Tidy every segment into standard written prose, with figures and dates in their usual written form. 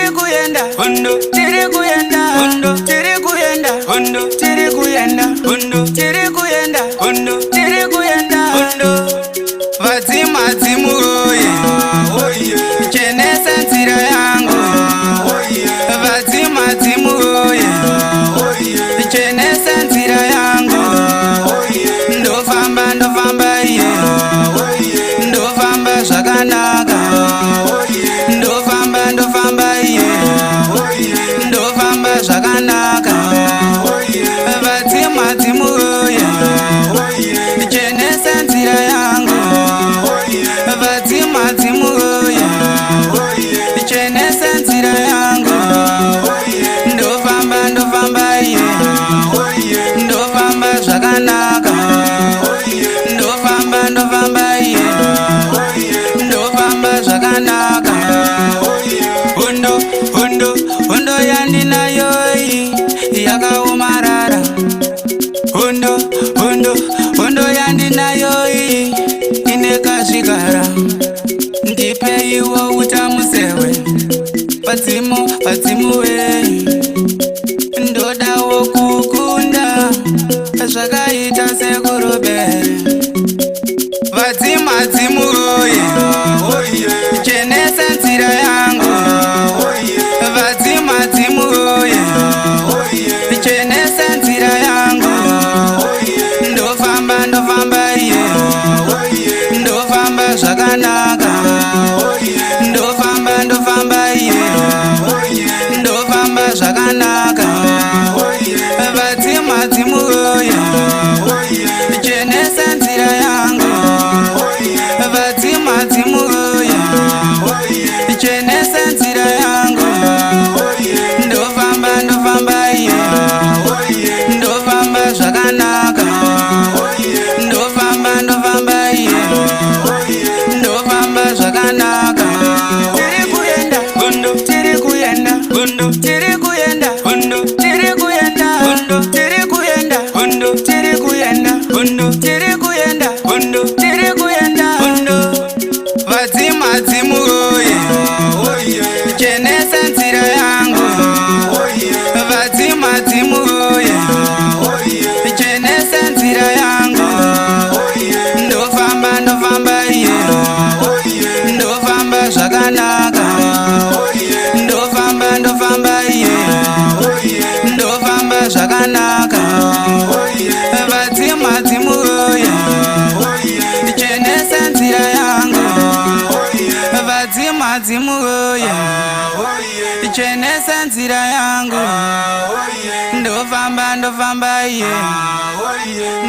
tiri kuyenda hondo, tiri kuyenda hondo, tiri kuyenda hondo, tiri kuyenda hondo, tiri kuyenda hondo, tiri kuyenda hondo. Vadzima dzimu oye, chenesa nzira yangu. Vadzima dzimu oye, chenesa nzira yangu. Ndofamba ndofamba iye, ndofamba zvakanaka. Ndofamba ndofamba iye, ndofamba zvakanaka. Vadzima dzimu oye, chenesa nzira yangu. Vadzima dzimu oye, chenesa nzira yangu. Ndofamba ndofamba iye, ndofamba zvakanaka. Ndofamba ndofamba iye, ndofamba zvakanaka. Hondo hondo hondo yandinayo iyi yakaomarara. Hondo hondo hondo yandinayo iyi inekazvikara. Ndipeiwo utamusewe padzimu padzimu we. Ndodawo kukunda zvakaita sekurobere. Vadzima dzimu oye, chenesa nzira yangu. Vadzima dzimu oye, chenesa nzira yangu. Ndofamba ndofamba iye, ndofamba zvakanaka. Ndofamba ndofamba iye, ndofamba zvakanaka. Vadzima dzimu oye, chenesa nzira yangu. Vadzima dzimu oye, chenesa nzira yangu. Ndofamba ndofamba iye, ndofamba zvakanaka. Ndofamba ndofamba iye, ndofamba zvakanaka. Tiri kuyenda hondo, tiri kuyenda hondo, tiri kuyenda hondo, tiri kuyenda hondo, tiri kuyenda hondo, tiri kuyenda hondo, tiri kuyenda hondo, tiri kuyenda hondo. Vadzima dzimu oye, chenesa nzira yangu. Vadzima dzimu oye, chenesa nzira yangu. Ndofamba ndofamba iye, ndofamba zvakanaka. Ndofamba ndofamba iye, ndofamba zvakanaka. Vadzima dzimu oye, chenesa nzira yangu. Vadzima dzimu oye, chenesa nzira yangu. Ndofamba ndofamba iye,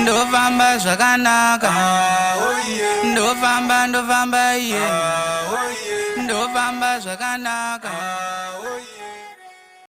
ndofamba zvakanaka. Ndofamba ndofamba iye, ndofamba zvakanaka.